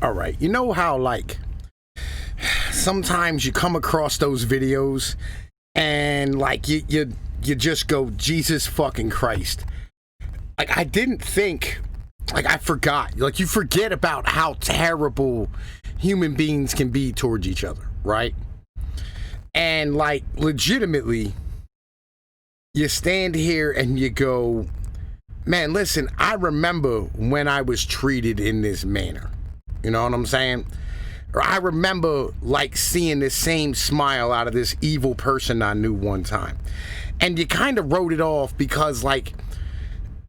All right. You know how, like, sometimes you come across those videos and, like, you just go, Jesus fucking Christ. Like, I didn't think, like, I forgot. Like, you forget about how terrible human beings can be towards each other, right? And, like, legitimately, you stand here and you go, man, listen, I remember when I was treated in this manner. You know what I'm saying? Or I remember, like, seeing this same smile out of this evil person I knew one time. And you kind of wrote it off because, like,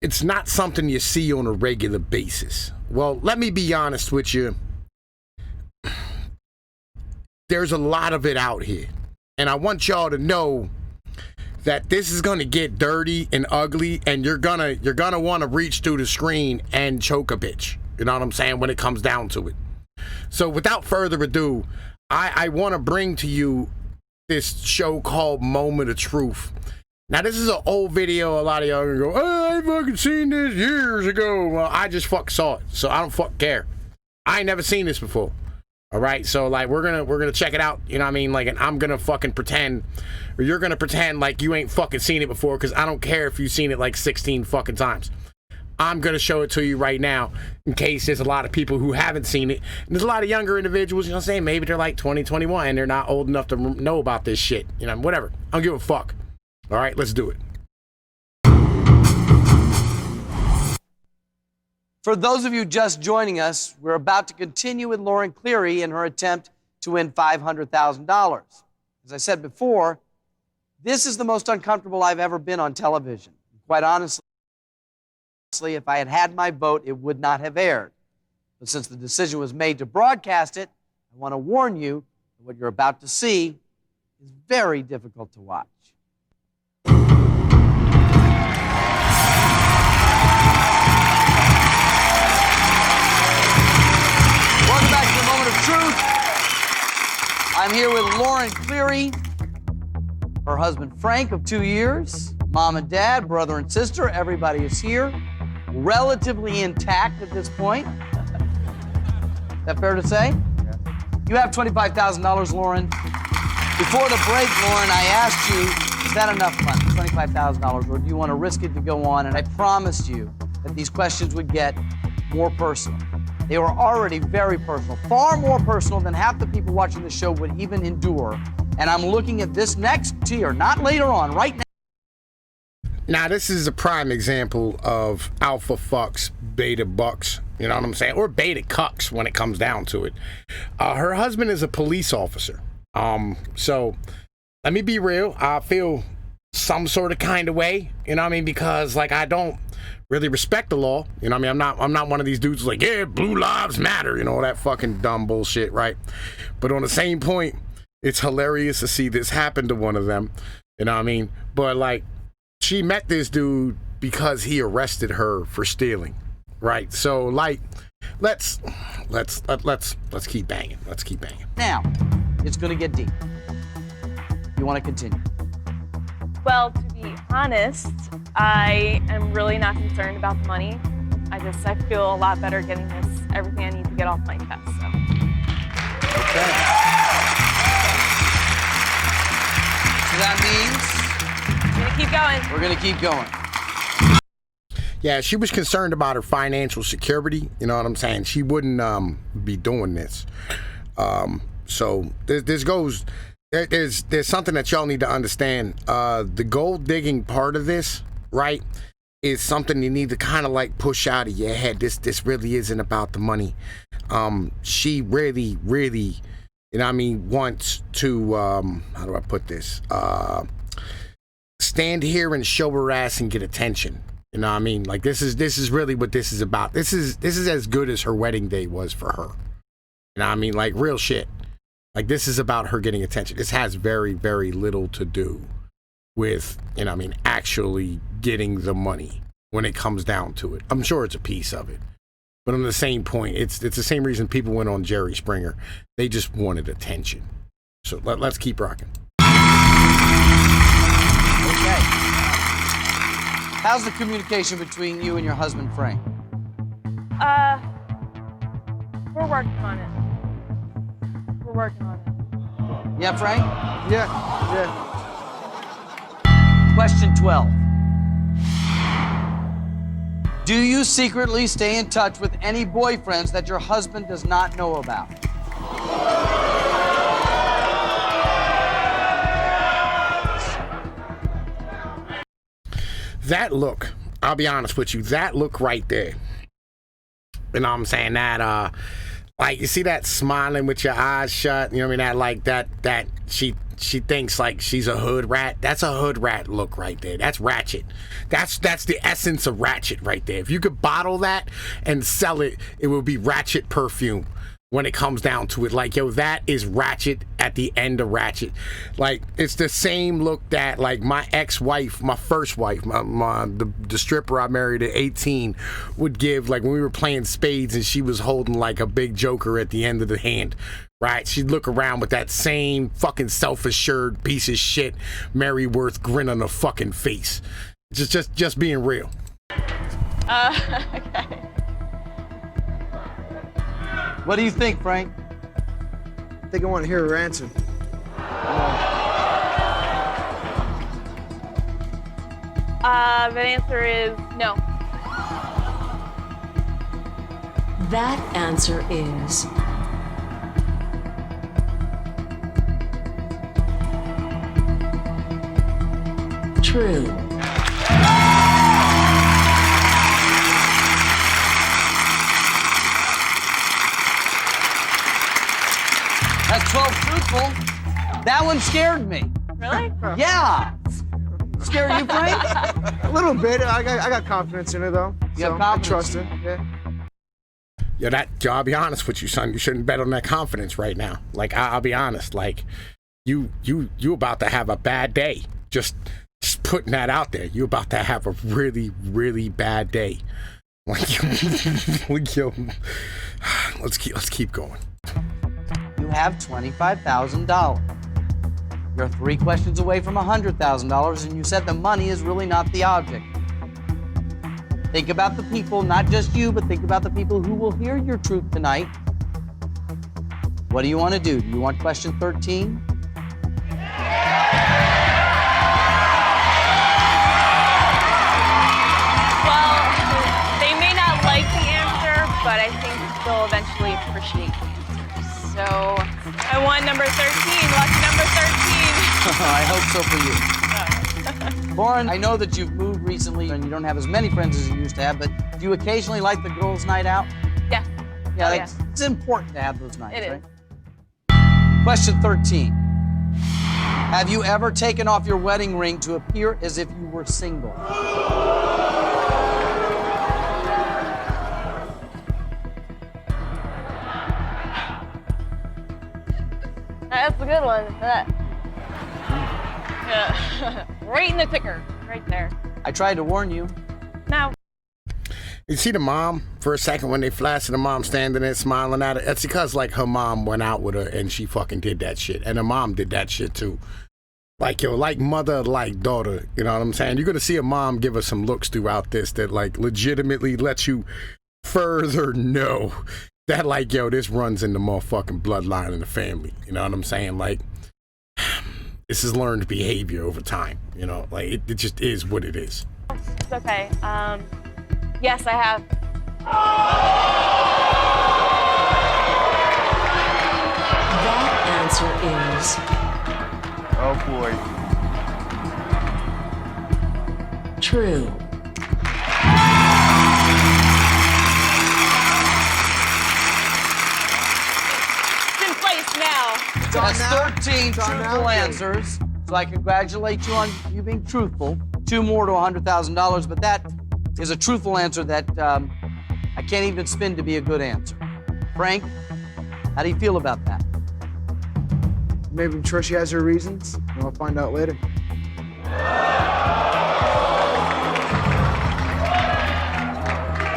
it's not something you see on a regular basis. Well, let me be honest with you. There's a lot of it out here. And I want y'all to know that this is gonna get dirty and ugly, and you're gonna want to reach through the screen and choke a bitch. You know what I'm saying? When it comes down to it. So without further ado, I want to bring to you this show called Moment of Truth. Now, this is an old video. A lot of y'all are gonna go, oh, I fucking seen this years ago. Well, I just fuck saw it, so I don't fuck care. I ain't never seen this before. All right, so like we're gonna check it out. You know what I mean? Like, and I'm gonna fucking pretend, or you're gonna pretend like you ain't fucking seen it before, because I don't care if you've seen it like 16 fucking times. I'm gonna show it to you right now, in case there's a lot of people who haven't seen it. And there's a lot of younger individuals, you know what I'm saying? Maybe they're like 20, 21, and they're not old enough to know about this shit. You know, whatever. I don't give a fuck. All right, let's do it. For those of you just joining us, we're about to continue with Lauren Cleary in her attempt to win $500,000. As I said before, this is the most uncomfortable I've ever been on television. Quite honestly, if I had had my vote, it would not have aired. But since the decision was made to broadcast it, I want to warn you that what you're about to see is very difficult to watch. Welcome back to the Moment of Truth. I'm here with Lauren Cleary, her husband Frank of 2 years, mom and dad, brother and sister. Everybody is here, relatively intact at this point. Is that fair to say? Yeah. You have $25,000, Lauren. Before the break, Lauren, I asked you, is that enough money, $25,000, or do you want to risk it to go on? And I promised you that these questions would get more personal. They were already very personal, far more personal than half the people watching the show would even endure. And I'm looking at this next tier, not later on, right now. Now, this is a prime example of alpha fucks, beta bucks, you know what I'm saying? Or beta cucks when it comes down to it. Her husband is a police officer. So let me be real. I feel some sort of kind of way, you know what I mean? Because, like, I don't really respect the law, you know what I mean? I'm not one of these dudes who's like, yeah, blue lives matter, you know, that fucking dumb bullshit, right? But on the same point, it's hilarious to see this happen to one of them, you know what I mean? But, like, she met this dude because he arrested her for stealing, right? So, like, let's keep banging. Let's keep banging. Now, it's going to get deep. You want to continue? Well, to be honest, I am really not concerned about the money. I feel a lot better getting everything I need to get off my chest, so. Okay. So that means? We're gonna keep going. We're gonna keep going. Yeah, she was concerned about her financial security, you know what I'm saying? She wouldn't be doing this. So there's something that y'all need to understand. The gold digging part of this, right, is something you need to kind of like push out of your head. This really isn't about the money. She really, you know what I mean, wants to, how do I put this? Stand here and show her ass and get attention. You know what I mean? Like, this is really what this is about. This is as good as her wedding day was for her. You know what I mean? Like, real shit. Like, this is about her getting attention. This has very, very little to do with, you know what I mean, actually getting the money when it comes down to it. I'm sure it's a piece of it. But on the same point, it's the same reason people went on Jerry Springer. They just wanted attention. So let's keep rocking. Okay. How's the communication between you and your husband, Frank? We're working on it. We're working on it. Yeah, Frank? Yeah. Question 12. Do you secretly stay in touch with any boyfriends that your husband does not know about? That look, I'll be honest with you, that look right there. You know what I'm saying? That, like, you see that smiling with your eyes shut? You know what I mean? That she thinks like she's a hood rat. That's a hood rat look right there. That's ratchet. That's the essence of ratchet right there. If you could bottle that and sell it, it would be ratchet perfume. When it comes down to it, like, yo, that is ratchet at the end of ratchet. Like, it's the same look that, like, my ex-wife, my first wife, the stripper I married at 18 would give, like, when we were playing spades and she was holding, like, a big joker at the end of the hand, right? She'd look around with that same fucking self-assured piece of shit Mary Worth grin on her fucking face. Just being real. Okay. What do you think, Frank? I think I want to hear her answer. The answer is no. That answer is true. That's 12 truthful. That one scared me. Really? Yeah. Scared you, Frank? A little bit. I got confidence in her, though. You have So confidence? I trust her. Yeah. Yo, I'll be honest with you, son. You shouldn't bet on that confidence right now. Like, I'll be honest. Like, you about to have a bad day. Just putting that out there. You about to have a really, really bad day. Like, yo, let's keep going. You have $25,000. You're 3 questions away from $100,000, and you said the money is really not the object. Think about the people, not just you, but think about the people who will hear your truth tonight. What do you want to do? Do you want question 13? Well, they may not like the answer, but I think they'll eventually appreciate the answer. So I want number 13, lucky number 13. I hope so for you. Lauren, I know that you've moved recently and you don't have as many friends as you used to have, but do you occasionally like the girls' night out? Yes. Yeah, it's important to have those nights, It right? is. Question 13. Have you ever taken off your wedding ring to appear as if you were single? That's a good one. That. Yeah. Right in the ticker, right there. I tried to warn you. Now. You see the mom for a second when they flash to the mom standing there smiling at her? That's because, like, her mom went out with her and she fucking did that shit. And her mom did that shit too. Like, yo, like mother, like daughter. You know what I'm saying? You're going to see a mom give us some looks throughout this that, like, legitimately lets you further know that, like, yo, this runs in the motherfucking bloodline in the family. You know what I'm saying? Like, this is learned behavior over time. You know, like, it just is what it is. It's okay. Yes, I have. That answer is Oh boy. true. It's in place now. That's now. 13 It's on truthful now. answers. So I congratulate you on you being truthful. 2 more to $100,000, but that is a truthful answer that I can't even spin to be a good answer. Frank, how do you feel about that? Maybe I'm sure she has her reasons, and I'll find out later.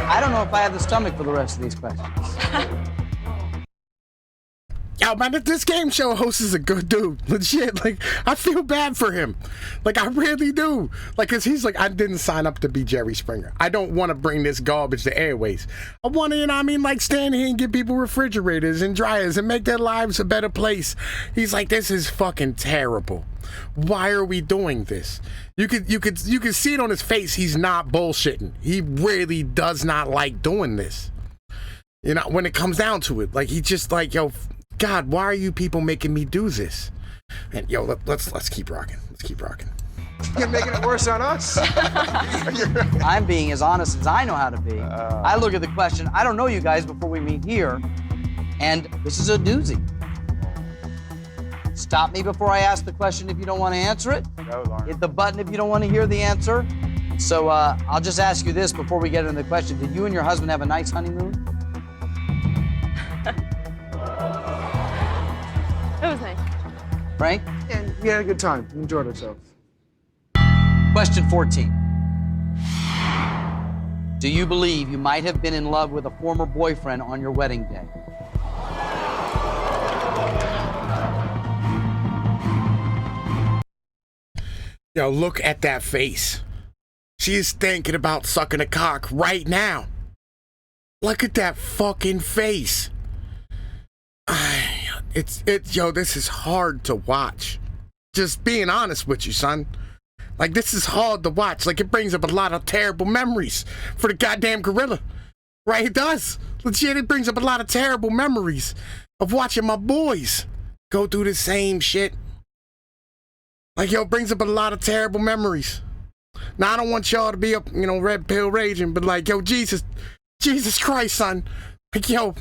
I don't know if I have the stomach for the rest of these questions. Yo, man, this game show host is a good dude. Legit. Like, I feel bad for him. Like, I really do. Like, because he's like, I didn't sign up to be Jerry Springer. I don't want to bring this garbage to airways. I want to, you know what I mean, like, stand here and give people refrigerators and dryers and make their lives a better place. He's like, this is fucking terrible. Why are we doing this? You could see it on his face. He's not bullshitting. He really does not like doing this. You know, when it comes down to it, like, he just like, yo, God, why are you people making me do this? And yo, let's keep rocking. Let's keep rocking. You're making it worse on us. I'm being as honest as I know how to be. I look at the question. I don't know you guys before we meet here, and this is a doozy. Stop me before I ask the question if you don't want to answer it. No, Lauren. Hit the button if you don't want to hear the answer. So I'll just ask you this before we get into the question. Did you and your husband have a nice honeymoon? It was nice. Frank? And we had a good time. We enjoyed ourselves. Question 14. Do you believe you might have been in love with a former boyfriend on your wedding day? Yo, look at that face. She's thinking about sucking a cock right now. Look at that fucking face. Yo, this is hard to watch. Just being honest with you, son. Like, this is hard to watch. Like, it brings up a lot of terrible memories for the goddamn gorilla. Right, it does. Legit, it brings up a lot of terrible memories of watching my boys go through the same shit. Like, yo, it brings up a lot of terrible memories. Now, I don't want y'all to be up, you know, red pill raging, but like, yo, Jesus Christ, son. Like, yo,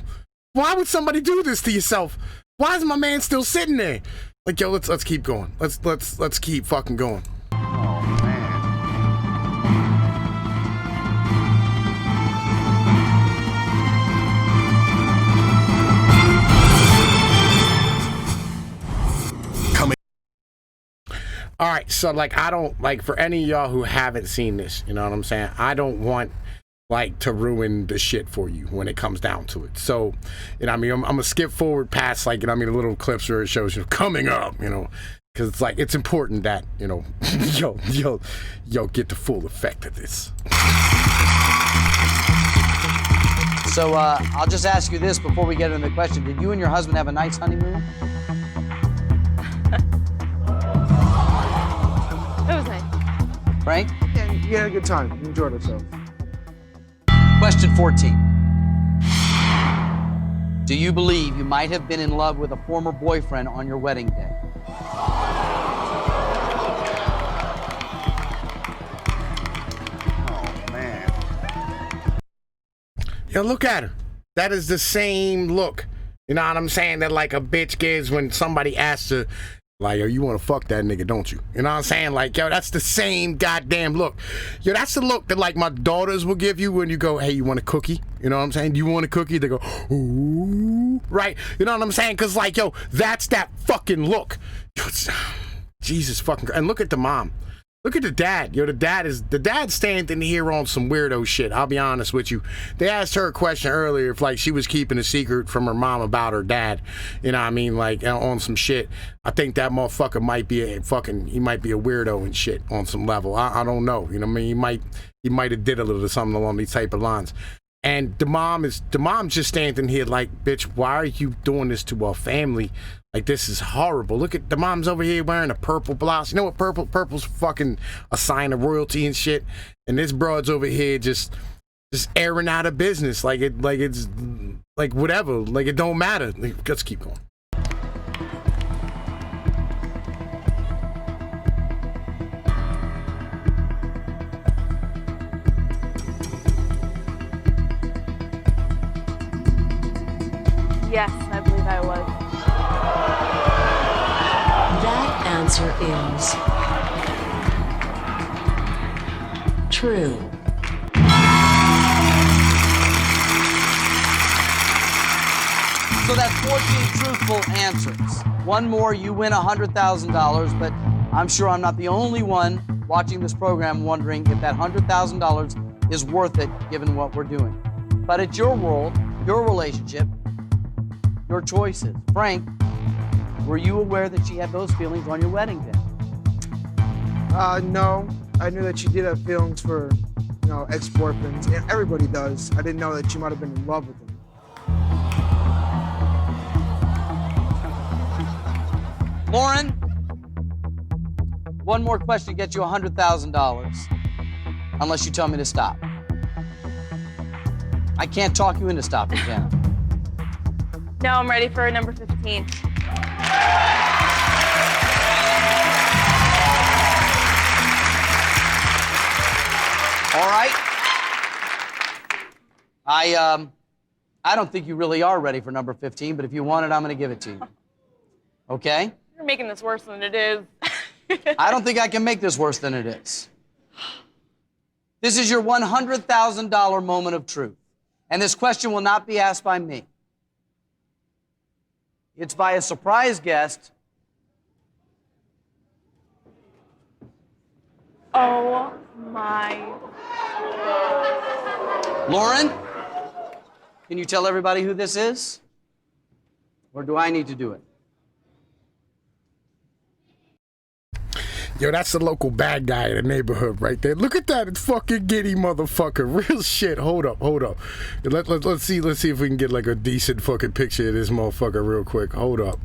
why would somebody do this to yourself? Why is my man still sitting there? Like, yo, let's keep going. Let's keep fucking going. Oh, man. All right, so like, I don't, like, for any of y'all who haven't seen this, you know what I'm saying? I don't want, like, to ruin the shit for you when it comes down to it. So, you know what I mean? I'm gonna skip forward past, like, you know what I mean, the little clips where it shows you coming up, you know, because it's like, it's important that, you know, yo, get the full effect of this. So I'll just ask you this before we get into the question. Did you and your husband have a nice honeymoon? It was nice. Frank? And we had a good time. We enjoyed ourselves. Question 14. Do you believe you might have been in love with a former boyfriend on your wedding day? Oh, man. Yo, look at her. That is the same look. You know what I'm saying? That like a bitch gives when somebody asks her, like, yo, you want to fuck that nigga, don't you? You know what I'm saying? Like, yo, that's the same goddamn look. Yo, that's the look that, like, my daughters will give you when you go, hey, you want a cookie? You know what I'm saying? Do you want a cookie? They go, ooh, right? You know what I'm saying? Because, like, yo, that's that fucking look. Yo, Jesus fucking Christ. And look at the mom. Look at the dad. Yo, the dad's standing here on some weirdo shit. I'll be honest with you. They asked her a question earlier if, like, she was keeping a secret from her mom about her dad. You know what I mean? Like, on some shit. I think that motherfucker might be he might be a weirdo and shit on some level. I don't know. You know what I mean? He might have did a little something along these type of lines. And the mom's just standing here like, bitch, why are you doing this to our family? Like, this is horrible. Look at the mom's over here wearing a purple blouse. You know what? Purple's fucking a sign of royalty and shit. And this broad's over here just airing out of business. Like it's like whatever. Like, it don't matter. Like, let's keep going. Yes, I believe I was. That answer is true. So that's 14 truthful answers. One more, you win $100,000, but I'm sure I'm not the only one watching this program wondering if that $100,000 is worth it given what we're doing. But it's your world, your relationship, Your choices. Frank, were you aware that she had those feelings on your wedding day? No. I knew that she did have feelings for, ex-boyfriends. And everybody does. I didn't know that she might have been in love with them. Lauren, one more question gets you $100,000, unless you tell me to stop. I can't talk you into stopping, Jana. No, I'm ready for number 15. All right. I don't think you really are ready for number 15, but if you want it, I'm going to give it to you. Okay? You're making this worse than it is. I don't think I can make this worse than it is. This is your $100,000 moment of truth. And this question will not be asked by me. It's by a surprise guest. Oh my. Lauren, can you tell everybody who this is? Or do I need to do it? Yo, that's the local bad guy in the neighborhood right there. Look at that, it's fucking giddy motherfucker. Real shit. Hold up. Let's see if we can get like a decent fucking picture of this motherfucker real quick. Hold up.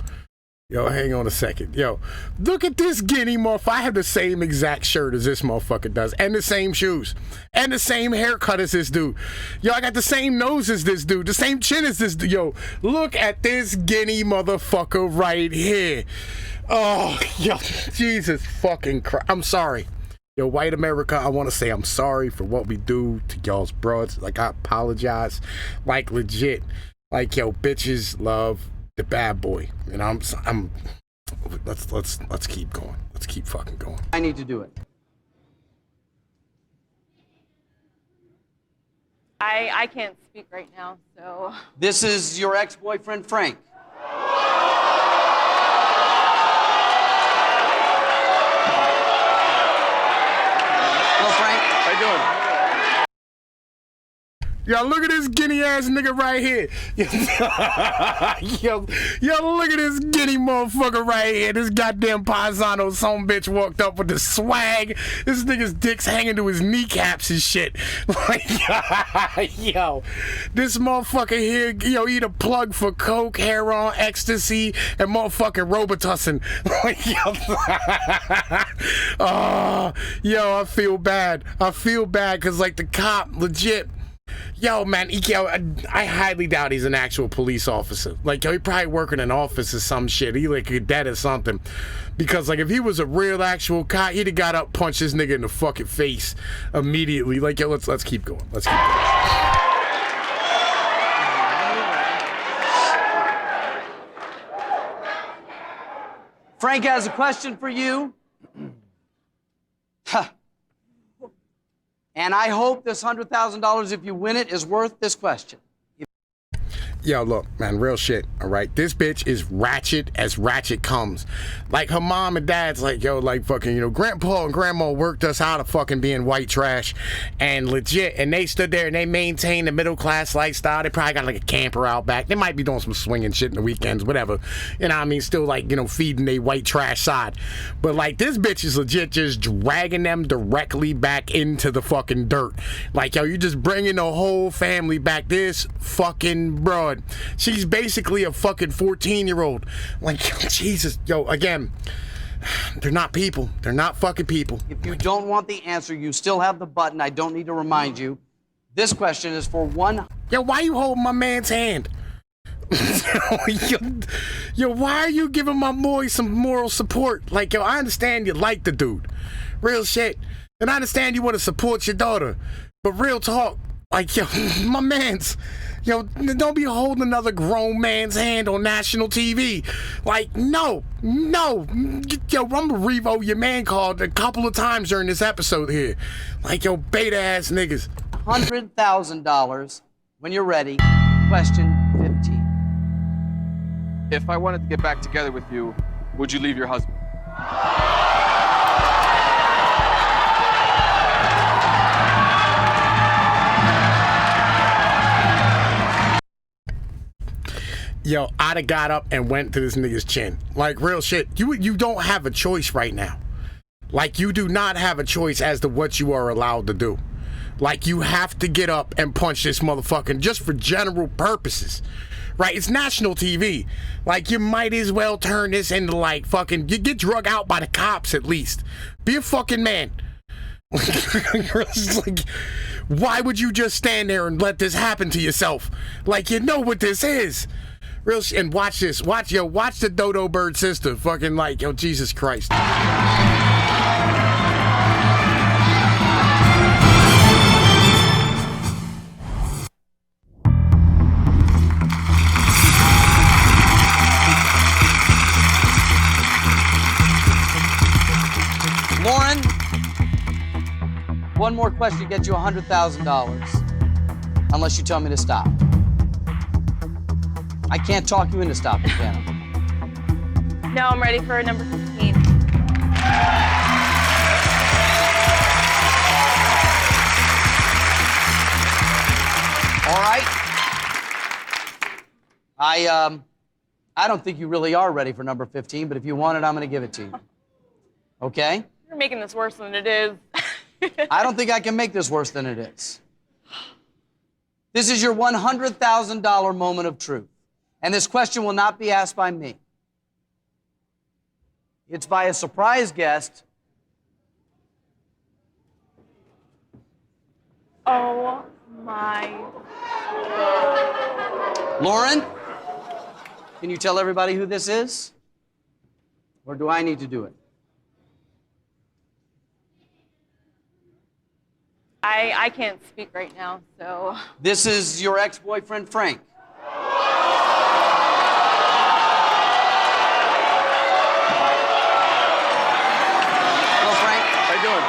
Yo, hang on a second. Yo, look at this giddy motherfucker. I have the same exact shirt as this motherfucker does, and the same shoes, and the same haircut as this dude. Yo, I got the same nose as this dude, the same chin as this dude. Yo, look at this giddy motherfucker right here. Oh, yo, Jesus fucking Christ. I'm sorry. Yo, white America, I want to say I'm sorry for what we do to y'all's broads. Like, I apologize. Like, legit. Like, yo, bitches love the bad boy. And let's keep going. Let's keep fucking going. I need to do it. I can't speak right now, so. This is your ex-boyfriend, Frank. Hello, Frank. How you doing? Yo, look at this guinea ass nigga right here. yo, look at this guinea motherfucker right here. This goddamn paisano some bitch walked up with the swag. This nigga's dick's hanging to his kneecaps and shit. Like, yo, this motherfucker here, yo, eat a plug for coke, heroin, ecstasy, and motherfucking Robitussin. Like, yo, I feel bad. Because, like, the cop, legit, yo, man, I highly doubt he's an actual police officer. Like, yo, he probably work in an office or some shit. He like a cadet or something. Because, like, if he was a real actual cop, he'd have got up, punched this nigga in the fucking face immediately. Like, yo, let's keep going. Let's keep going. Frank has a question for you. And I hope this $100,000, if you win it, is worth this question. Yo, look, man, real shit, all right? This bitch is ratchet as ratchet comes. Like, her mom and dad's like, yo, like, fucking, grandpa and grandma worked us out of fucking being white trash. And legit, and they stood there and they maintained the middle-class lifestyle. They probably got, like, a camper out back. They might be doing some swinging shit in the weekends, whatever. You know what I mean? Still, like, feeding they white trash side. But, like, this bitch is legit just dragging them directly back into the fucking dirt. Like, yo, you just bringing the whole family back. This fucking broad. She's basically a fucking 14-year-old. Like, Jesus. Yo, again, they're not people. They're not fucking people. If you don't want the answer, you still have the button. I don't need to remind you. This question is for one. Yo, why you holding my man's hand? yo, why are you giving my boy some moral support? Like, yo, I understand you like the dude. Real shit. And I understand you want to support your daughter. But real talk, like, yo, my man's, yo, don't be holding another grown man's hand on national TV. Like, no. Yo, I'm gonna revote your man card a couple of times during this episode here. Like, yo, beta ass niggas. $100,000 when you're ready. Question 15. If I wanted to get back together with you, would you leave your husband? yo, I'd have got up and went to this nigga's chin. Like, real shit. You don't have a choice right now. Like, you do not have a choice as to what you are allowed to do. Like, you have to get up and punch this motherfucker just for general purposes. Right? It's national TV. Like, you might as well turn this into, like, fucking... You get drug out by the cops, at least. Be a fucking man. Like, why would you just stand there and let this happen to yourself? Like, you know what this is. Real shit. And watch this. Watch the dodo bird sister. Fucking, like, yo, Jesus Christ. Lauren, one more question gets you $100,000, unless you tell me to stop. I can't talk you into stopping, can I? No, I'm ready for number 15. All right. I don't think you really are ready for number 15, but if you want it, I'm going to give it to you. Okay? You're making this worse than it is. I don't think I can make this worse than it is. This is your $100,000 moment of truth. And this question will not be asked by me. It's by a surprise guest. Oh my. Lauren, can you tell everybody who this is? Or do I need to do it? I can't speak right now, so. This is your ex-boyfriend, Frank. Hello, Frank. How you doing?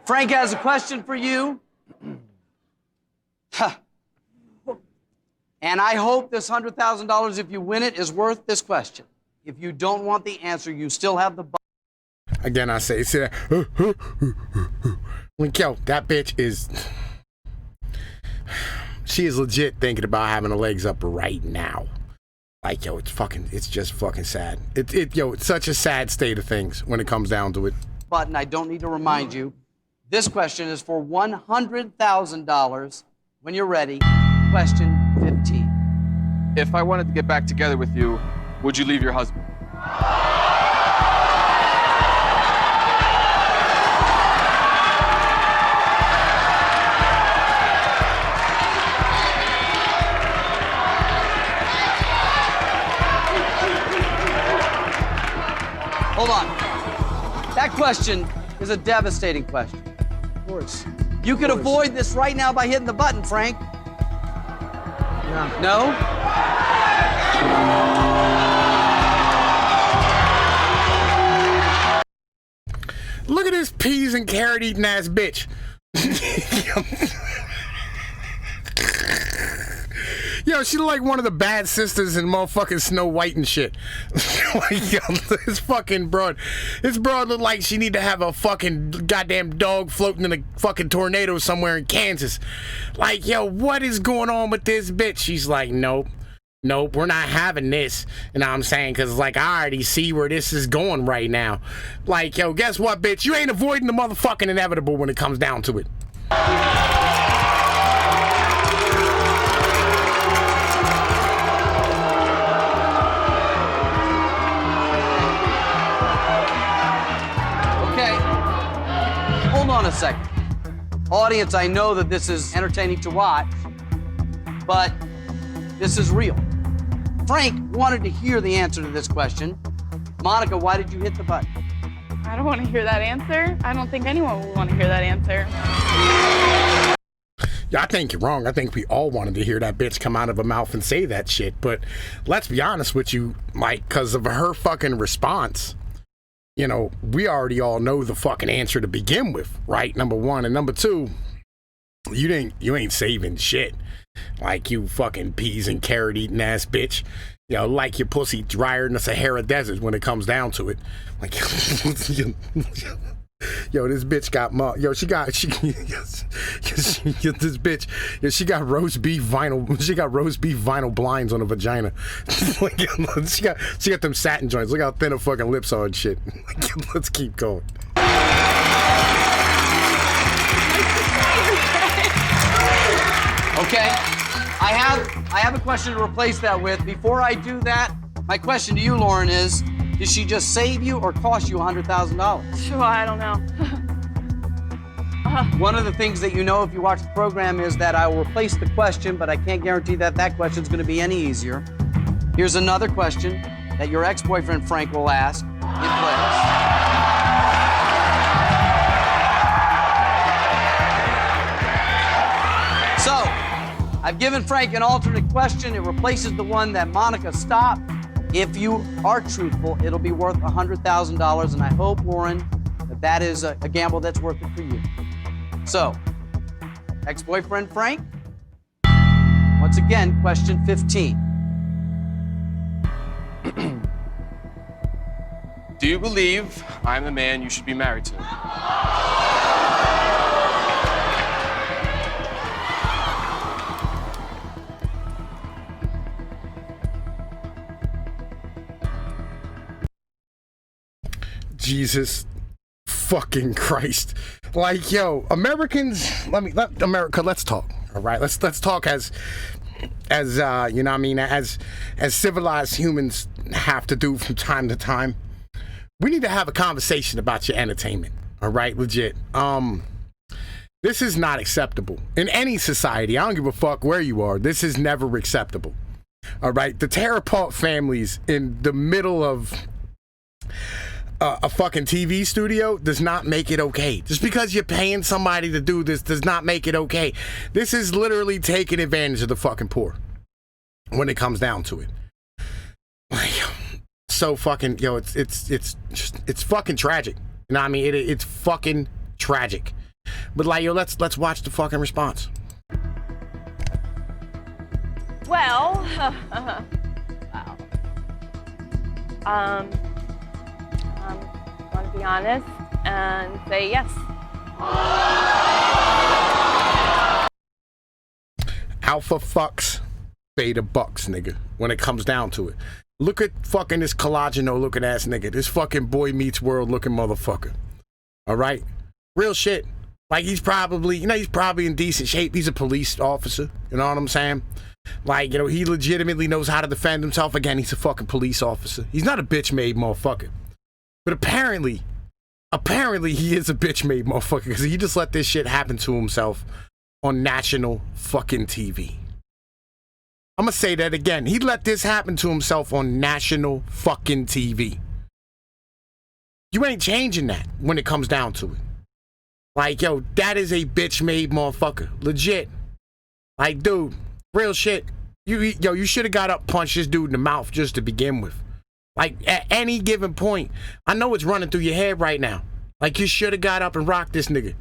Frank has a question for you. And I hope this $100,000, if you win it, is worth this question. If you don't want the answer, you still have the... Again, I say, like, yo, that bitch is... She is legit thinking about having her legs up right now. Like, yo, it's just fucking sad. It's such a sad state of things when it comes down to it. Button, I don't need to remind you. This question is for $100,000. When you're ready, question 15. If I wanted to get back together with you, would you leave your husband? Hold on. That question is a devastating question. Of course. You could avoid this right now by hitting the button, Frank. Yeah. No? Look at this peas and carrot eating ass bitch. Yo, she like one of the bad sisters in motherfucking Snow White and shit. Like, yo, this fucking broad. This broad look like she need to have a fucking goddamn dog floating in a fucking tornado somewhere in Kansas. Like, yo, what is going on with this bitch? She's like, nope, we're not having this. You know what I'm saying? Because, like, I already see where this is going right now. Like, yo, guess what, bitch? You ain't avoiding the motherfucking inevitable when it comes down to it. Hold on a second. Audience, I know that this is entertaining to watch, but this is real. Frank wanted to hear the answer to this question. Monica, why did you hit the button? I don't want to hear that answer. I don't think anyone will want to hear that answer. Yeah, I think you're wrong. I think we all wanted to hear that bitch come out of her mouth and say that shit. But let's be honest with you, like, because of her fucking response, you know, we already all know the fucking answer to begin with, right? Number one. And number two, you ain't saving shit. Like, you fucking peas and carrot eating ass bitch. You know, like your pussy drier than the Sahara Desert when it comes down to it. Like, Yo, this bitch got this bitch. Yo, she got roast beef vinyl. She got roast beef vinyl blinds on her vagina. she got them satin joints. Look how thin her fucking lips are and shit. Let's keep going. Okay, I have a question to replace that with. Before I do that, my question to you, Lauren, is: did she just save you or cost you $100,000? Sure, I don't know. One of the things that you know if you watch the program is that I will replace the question, but I can't guarantee that that question is going to be any easier. Here's another question that your ex-boyfriend Frank will ask in place. So, I've given Frank an alternate question. It replaces the one that Monica stopped. If you are truthful, it'll be worth $100,000, and I hope, Lauren, that is a gamble that's worth it for you. So, ex-boyfriend Frank, once again, question 15. Do you believe I'm the man you should be married to? Jesus fucking Christ. Like, yo, Americans, America, let's talk. All right, let's talk as you know what I mean, as civilized humans have to do from time to time. We need to have a conversation about your entertainment. All right, legit. This is not acceptable in any society. I don't give a fuck where you are. This is never acceptable. All right, to tear apart families in the middle of a fucking TV studio does not make it okay. Just because you're paying somebody to do this does not make it okay. This is literally taking advantage of the fucking poor when it comes down to it. Like, so fucking, yo, it's fucking tragic. You know what I mean? It's fucking tragic. But like, yo, let's watch the fucking response. Well, wow. I'm going to be honest and say yes. Alpha fucks, beta bucks, nigga, when it comes down to it. Look at fucking this collageno looking ass nigga. This fucking Boy Meets World looking motherfucker. All right? Real shit. Like, he's probably in decent shape. He's a police officer. You know what I'm saying? Like, you know, he legitimately knows how to defend himself. Again, he's a fucking police officer. He's not a bitch-made motherfucker. But apparently he is a bitch-made motherfucker because he just let this shit happen to himself on national fucking TV. I'm gonna say that again. He let this happen to himself on national fucking TV. You ain't changing that when it comes down to it. Like, yo, that is a bitch-made motherfucker. Legit. Like, dude, real shit. You should have got up, punched this dude in the mouth just to begin with. Like, at any given point, I know it's running through your head right now. Like, you should have got up and rocked this nigga.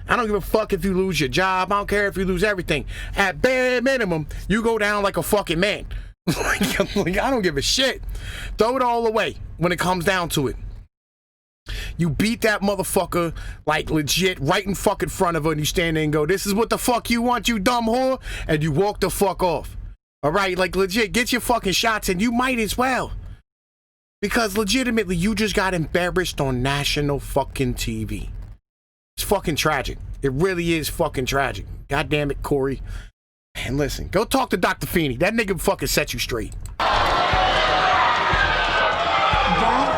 I don't give a fuck if you lose your job. I don't care if you lose everything. At bare minimum, you go down like a fucking man. like, I don't give a shit. Throw it all away when it comes down to it. You beat that motherfucker, like, legit, right in fucking front of her, and you stand there and go, this is what the fuck you want, you dumb whore? And you walk the fuck off. All right? Like, legit, get your fucking shots, and you might as well. Because legitimately, you just got embarrassed on national fucking TV. It's fucking tragic. It really is fucking tragic. God damn it, Corey. And listen, go talk to Dr. Feeney. That nigga fucking set you straight. That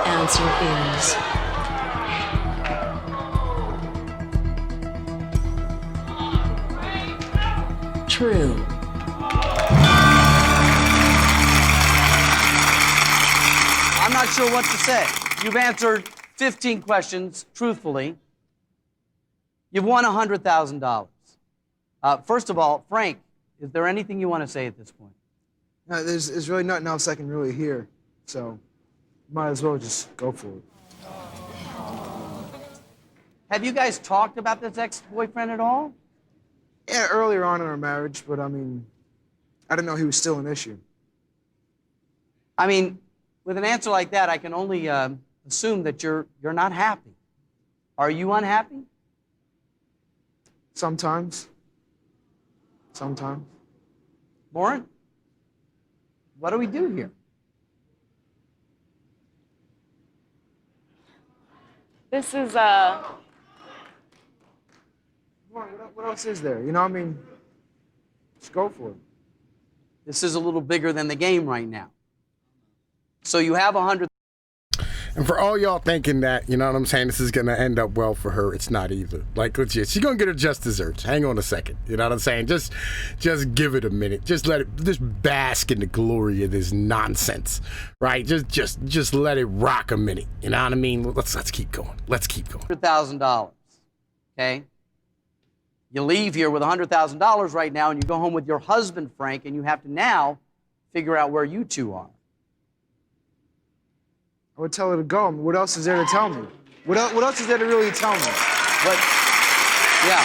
answer is true. I'm not sure what to say. You've answered 15 questions truthfully. You've won $100,000. First of all, Frank, is there anything you want to say at this point? No, there's really nothing else I can really hear, so might as well just go for it. Have you guys talked about this ex-boyfriend at all? Yeah, earlier on in our marriage, but I mean, I didn't know he was still an issue. I mean, with an answer like that, I can only assume that you're not happy. Are you unhappy? Sometimes. Sometimes. Lauren, what do we do here? This is What else is there? You know, I mean, just go for it. This is a little bigger than the game right now. So you have 100. And for all y'all thinking that, you know what I'm saying, this is going to end up well for her, it's not either. Like, legit, she's going to get her just desserts. Hang on a second. You know what I'm saying? Just give it a minute. Just bask in the glory of this nonsense, right? Just let it rock a minute. You know what I mean? Let's keep going. Let's keep going. $100,000, okay? You leave here with $100,000 right now, and you go home with your husband, Frank, and you have to now figure out where you two are. I would tell her to go. What else is there to tell me? What else is there to really tell me? What? Yeah.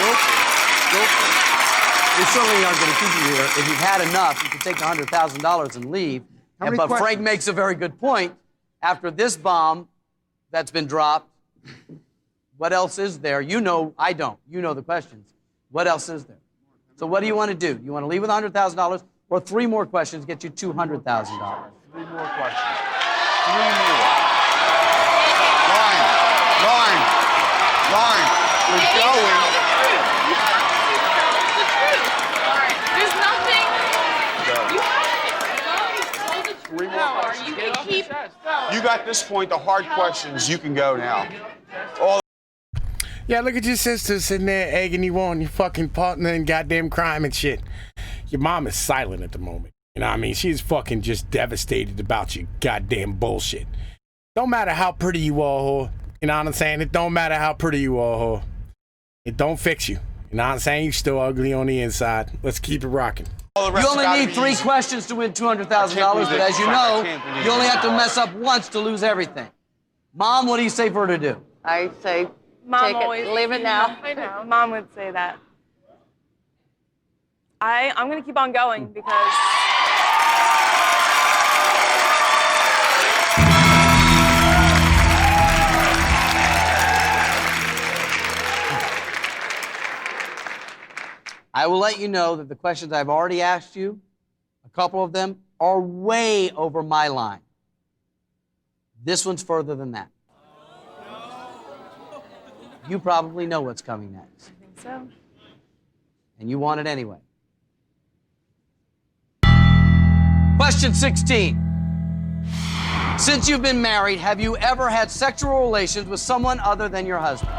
Go for it. We certainly aren't going to keep you here. If you've had enough, you can take the $100,000 and leave. But Frank makes a very good point. After this bomb that's been dropped, what else is there? You know, I don't. You know the questions. What else is there? So what do you want to do? You want to leave with $100,000 or 3 more questions get you $200,000? 3 more questions. 3 more. Lauren, we're going. There's nothing. You have it. 3 more questions. You can keep going. You got this point, the hard questions. You can go now. Yeah, look at your sister sitting there egging you on, your fucking partner in goddamn crime and shit. Your mom is silent at the moment. You know what I mean? She's fucking just devastated about your goddamn bullshit. Don't matter how pretty you are, whore. You know what I'm saying? It don't matter how pretty you are, whore. It don't fix you. You know what I'm saying? You're still ugly on the inside. Let's keep it rocking. You only need 3 questions to win $200,000, but as you know, you only have to mess up once to lose everything. Mom, what do you say for her to do? I say, Mom take always, it, leave it now. I know. Mom would say that. I'm going to keep on going because... I will let you know that the questions I've already asked you, a couple of them, are way over my line. This one's further than that. You probably know what's coming next. I think so. And you want it anyway. Question 16. Since you've been married, have you ever had sexual relations with someone other than your husband?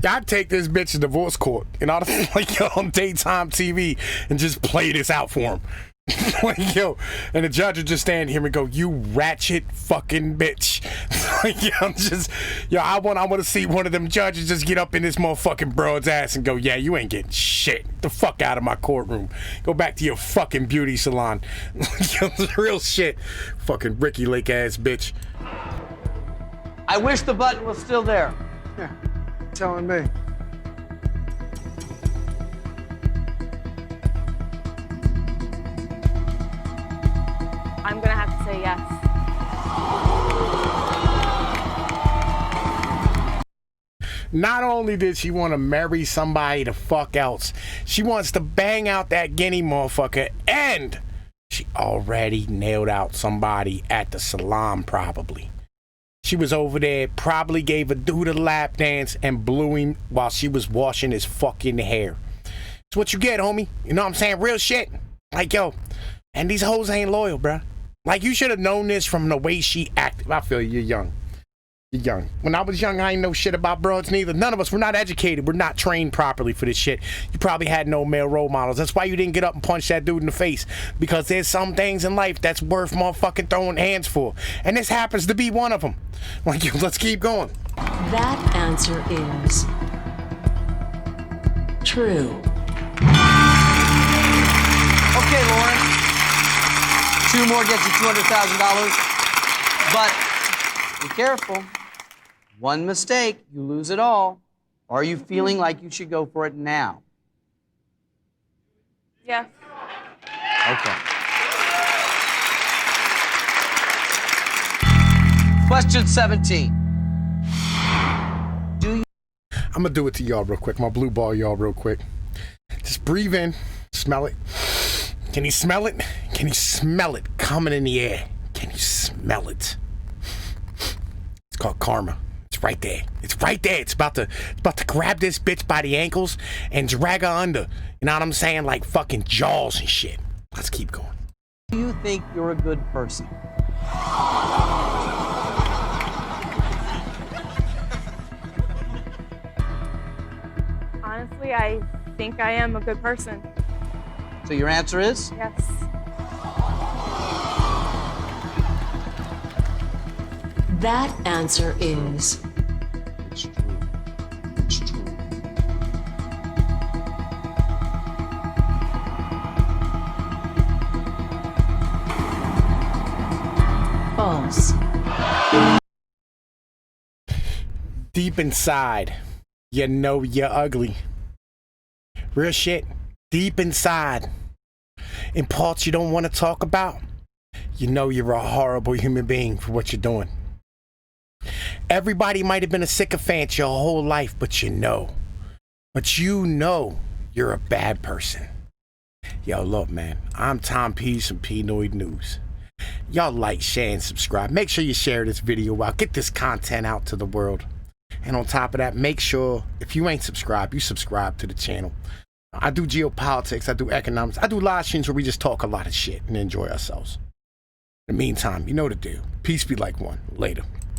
I'd take this bitch to divorce court and I'd like on daytime TV and just play this out for him. Like, yo, and the judge would just stand here and go, "You ratchet fucking bitch." Like, I want to see one of them judges just get up in this motherfucking broad's ass and go, "Yeah, you ain't getting shit. Get the fuck out of my courtroom. Go back to your fucking beauty salon." Real shit. Fucking Ricky Lake ass bitch. I wish the button was still there. Yeah, telling me. I'm going to have to say yes. Not only did she want to marry somebody the fuck else, she wants to bang out that Guinea motherfucker, and she already nailed out somebody at the salon probably. She was over there, probably gave a dude a lap dance and blew him while she was washing his fucking hair. It's what you get, homie. You know what I'm saying? Real shit. Like, yo, and these hoes ain't loyal, bruh. Like, you should have known this from the way she acted. I feel you're young. You're young. When I was young, I ain't know shit about broads neither. None of us were not educated. We're not trained properly for this shit. You probably had no male role models. That's why you didn't get up and punch that dude in the face. Because there's some things in life that's worth motherfucking throwing hands for. And this happens to be one of them. Like, let's keep going. That answer is true. Okay, Lauren. 2 more get you $200,000. But be careful. One mistake, you lose it all. Or are you feeling like you should go for it now? Yes. Okay. Question 17. I'm gonna do it to y'all real quick. My blue ball y'all real quick. Just breathe in, smell it. Can you smell it? Can you smell it coming in the air? Can you smell it? It's called karma. It's right there. It's right there. It's about to grab this bitch by the ankles and drag her under. You know what I'm saying? Like fucking Jaws and shit. Let's keep going. Do you think you're a good person? Honestly, I think I am a good person. So your answer is? Yes. That answer is It's true. It's true. false. Deep inside, you know you're ugly. Real shit. Deep inside, in parts you don't want to talk about, you know you're a horrible human being for what you're doing. Everybody might have been a sycophant your whole life, but you know you're a bad person. Yo, look, man, I'm Tom Pease from Pnoid News. Y'all like, share, and subscribe. Make sure you share this video out. Get this content out to the world. And on top of that, make sure, if you ain't subscribed, you subscribe to the channel. I do geopolitics, I do economics, I do live streams where we just talk a lot of shit and enjoy ourselves. In the meantime, you know the deal. Peace be like one. Later.